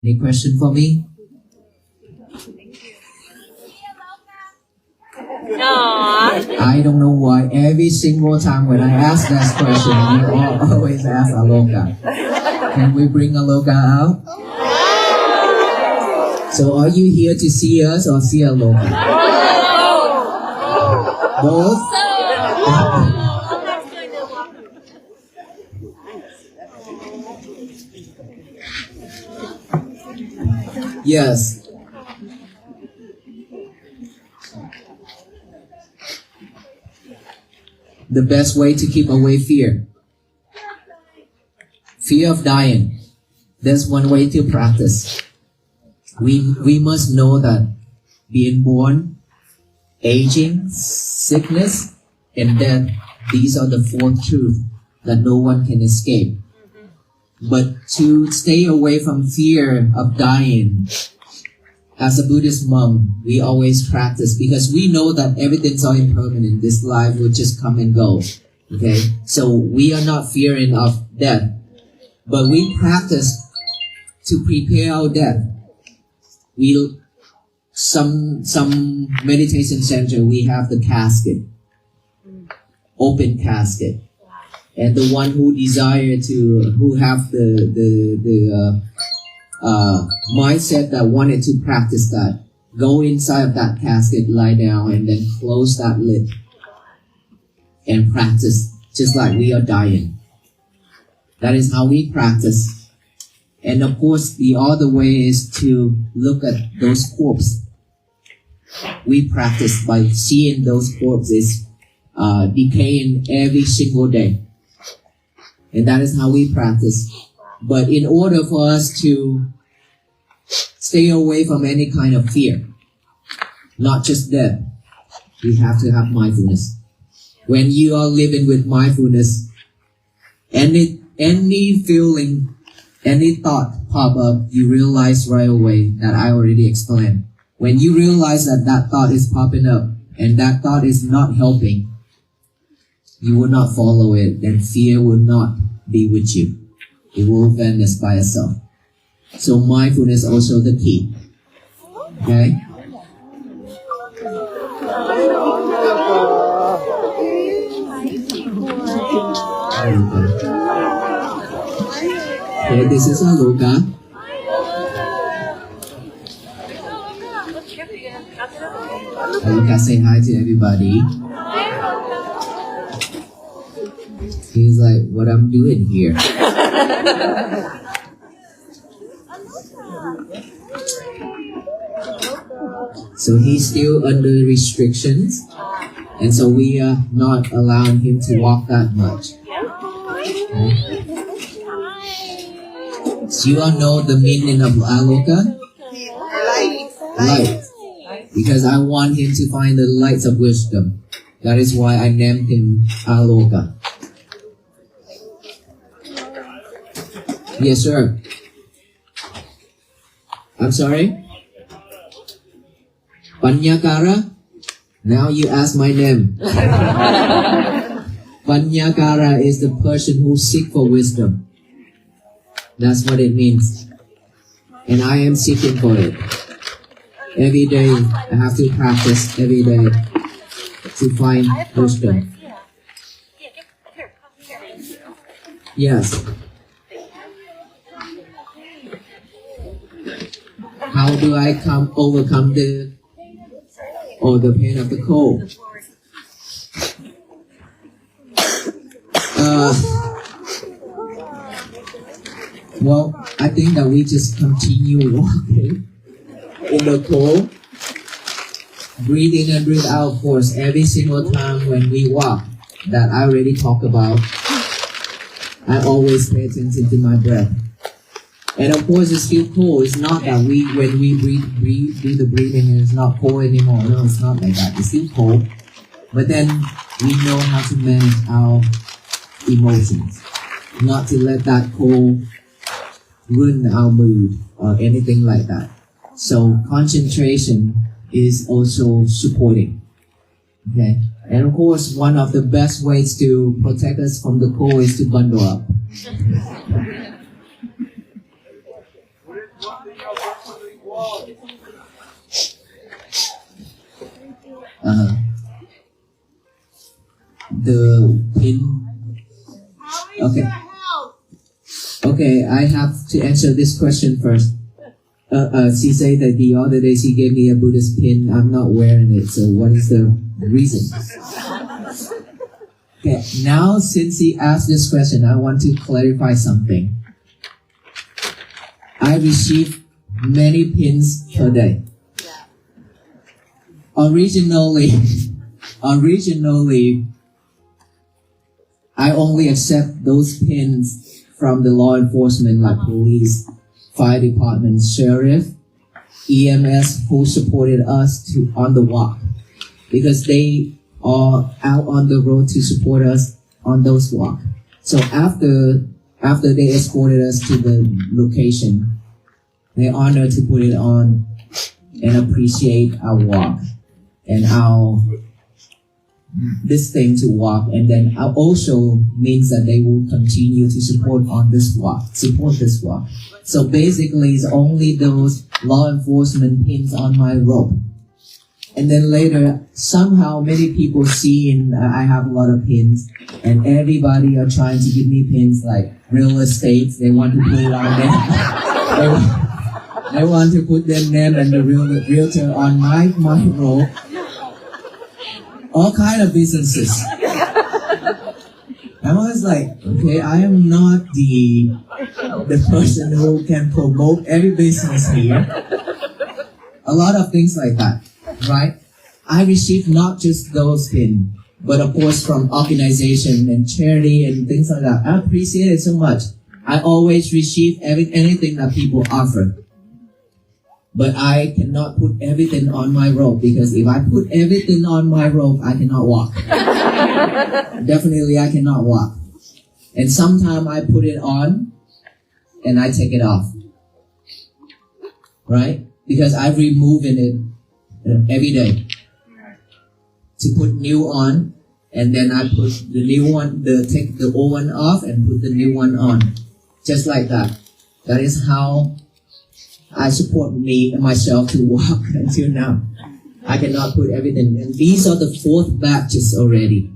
Any question for me? I don't know why every single time when I ask that question, you all always ask Aloka. Can we bring Aloka out? So are you here to see us or see Aloka? Both? Yes. The best way to keep away fear. Fear of dying. That's one way to practice. We must know that being born, aging, sickness, and death, these are the four truths that no one can escape. But to stay away from fear of dying, as a Buddhist monk, we always practice because we know that everything's all impermanent. This life will just come and go. Okay? So we are not fearing of death. But we practice to prepare our death. Some meditation center, we have the casket. Open casket. And the one who desire to, who have the mindset that wanted to practice that, go inside of that casket, lie down, and then close that lid and practice just like we are dying. That is how we practice. And of course, the other way is to look at those corpses. We practice by seeing those corpses decaying every single day. And that is how we practice. But in order for us to stay away from any kind of fear, not just death, we have to have mindfulness. When you are living with mindfulness, any feeling, any thought pop up, you realize right away that I already explained. When you realize that that thought is popping up and that thought is not helping, you will not follow it, then fear will not be with you. It will vanish by itself. So mindfulness is also the key. Okay? Okay, this is Aloka. Aloka, say hi to everybody. He's like, what I'm doing here. So he's still under restrictions, and so we are not allowing him to walk that much. Okay. So you all know the meaning of Aloka? Light. Because I want him to find the lights of wisdom. That is why I named him Aloka. Yes, sir. I'm sorry? Pannakara? Now you ask my name. Pannakara is the person who seeks for wisdom. That's what it means. And I am seeking for it. Every day, I have to practice every day to find wisdom. Yes. How do I overcome the pain of the cold? Well, I think that we just continue walking in the cold, breathe in and breathe out, of course, every single time when we walk, that I already talked about. I always pay attention to my breath. And of course, it's still cold. It's not that when we do the breathing, it's not cold anymore. No, it's not like that. It's still cold. But then we know how to manage our emotions. Not to let that cold ruin our mood or anything like that. So concentration is also supporting. Okay? And of course, one of the best ways to protect us from the cold is to bundle up. The pin. Okay, I have to answer this question first. She said that the other day she gave me a Buddhist pin. I'm not wearing it, so what is the reason? Okay, now since he asked this question, I want to clarify something. I receive many pins per day. Originally, I only accept those pins from the law enforcement like police, fire department, sheriff, EMS who supported us on the walk because they are out on the road to support us on those walks. So after they escorted us to the location, they're honored to put it on and appreciate our walk and our this thing to walk, and then also means that they will continue to support this walk. So basically, it's only those law enforcement pins on my rope. And then later, somehow many people see I have a lot of pins, and everybody are trying to give me pins like real estate. They want to put it on them. They want to put their name and the realtor on my rope. All kind of businesses. I was like, okay, I am not the person who can promote every business here. A lot of things like that, right? I receive not just those pins, but of course from organization and charity and things like that. I appreciate it so much. I always receive anything that people offer. But I cannot put everything on my rope because if I put everything on my rope, I cannot walk. Definitely I cannot walk. And sometimes I put it on and I take it off. Right? Because I'm removing it every day. To put new on, and then I put the new one, take the old one off and put the new one on. Just like that. That is how I support myself to walk until now. I cannot put everything. And these are the 4th batches already.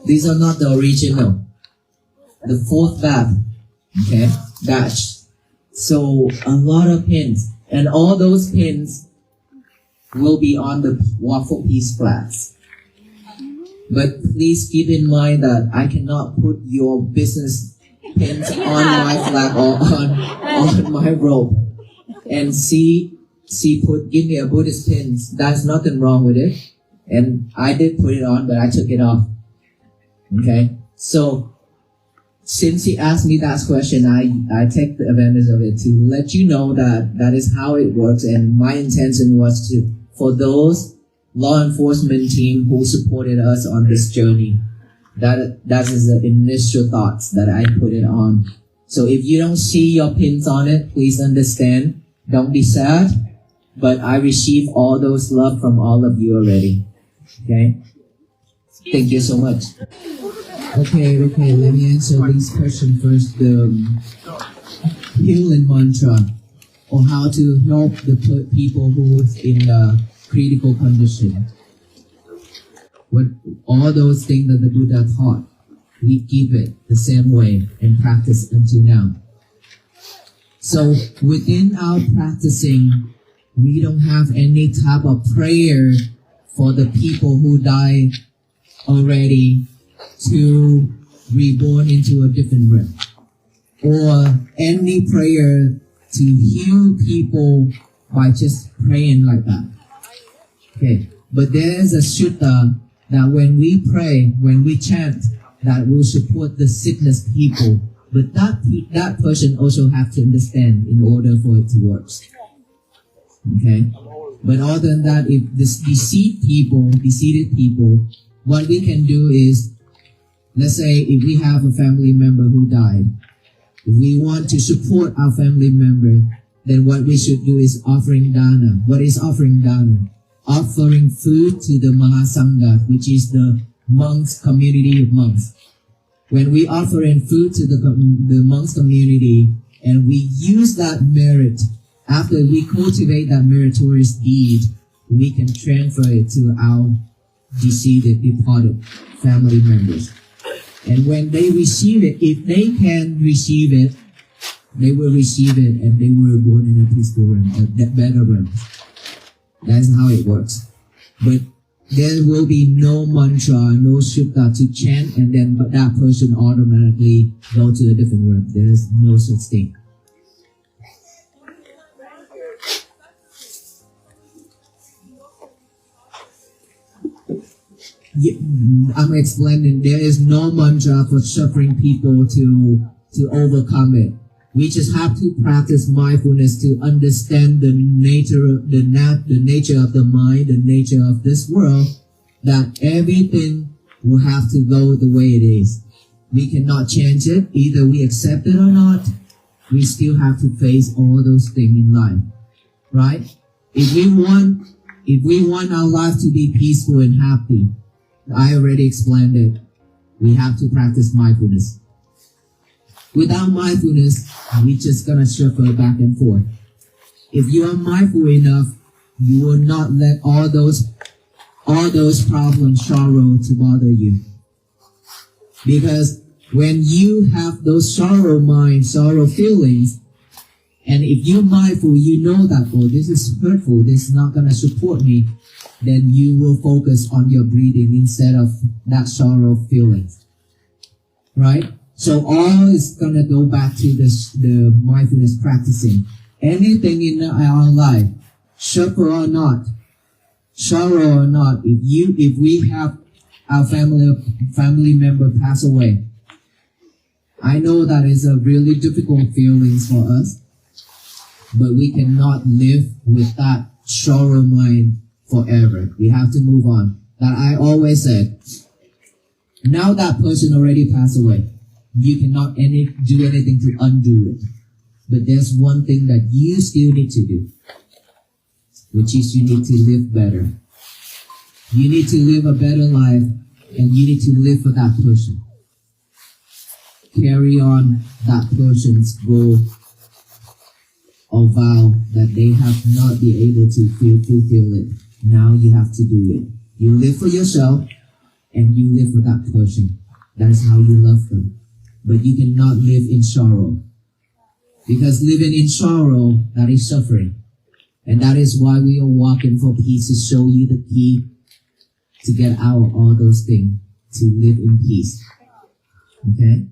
These are not the original. The 4th batch. So a lot of pins. And all those pins will be on the waffle peace flags. But please keep in mind that I cannot put your business pins on my flag or on my rope. And give me a Buddhist pin. There's nothing wrong with it. And I did put it on, but I took it off. Okay? So, since he asked me that question, I take the advantage of it to let you know that is how it works. And my intention was for those law enforcement team who supported us on this journey, that is the initial thoughts that I put it on. So if you don't see your pins on it, please understand. Don't be sad, but I receive all those love from all of you already. Okay? Thank you so much. Okay, let me answer this question first. The healing mantra, or how to help the people who is in a critical condition. All those things that the Buddha taught, we keep it the same way and practice until now. So within our practicing, we don't have any type of prayer for the people who died already to reborn into a different realm, or any prayer to heal people by just praying like that. Okay, but there's a sutta that when we pray, when we chant, that will support the sickness people. But that person also have to understand in order for it to work. Okay? But other than that, if this deceased people, what we can do is, let's say if we have a family member who died, if we want to support our family member, then what we should do is offering dana. What is offering dana? Offering food to the Mahasangha, which is the monks, community of monks. When we offer in food to the monks community, and we use that merit After we cultivate that meritorious deed, we can transfer it to our deceased, departed family members. And when they receive it, if they can receive it, they will receive it and they were born in a peaceful realm, a better realm. That's how it works. But there will be no mantra, no sutta to chant, and then that person automatically go to a different realm. There's no such thing. Yeah, I'm explaining. There is no mantra for suffering people to overcome it. We just have to practice mindfulness to understand the nature of the nature of the mind, the nature of this world. That everything will have to go the way it is. We cannot change it. Either we accept it or not. We still have to face all those things in life, right? If we want our life to be peaceful and happy, I already explained it. We have to practice mindfulness. Without mindfulness, we're just gonna shuffle back and forth. If you are mindful enough, you will not let all those problems, sorrow to bother you. Because when you have those sorrow mind, sorrow feelings, and if you're mindful, you know that, oh, this is hurtful, this is not gonna support me, then you will focus on your breathing instead of that sorrow feelings. Right? So all is gonna go back to the mindfulness practicing. Anything in our life, suffer or not, sorrow or not, if we have our family member pass away, I know that is a really difficult feelings for us, but we cannot live with that sorrow mind forever. We have to move on. That I always said, now that person already passed away, you cannot do anything to undo it. But there's one thing that you still need to do, which is you need to live better. You need to live a better life, and you need to live for that person. Carry on that person's goal or vow that they have not been able to fulfill it. Now you have to do it. You live for yourself, and you live for that person. That is how you love them. But you cannot live in sorrow. Because living in sorrow, that is suffering. And that is why we are walking for peace, to show you the key to get out of all those things, to live in peace. Okay?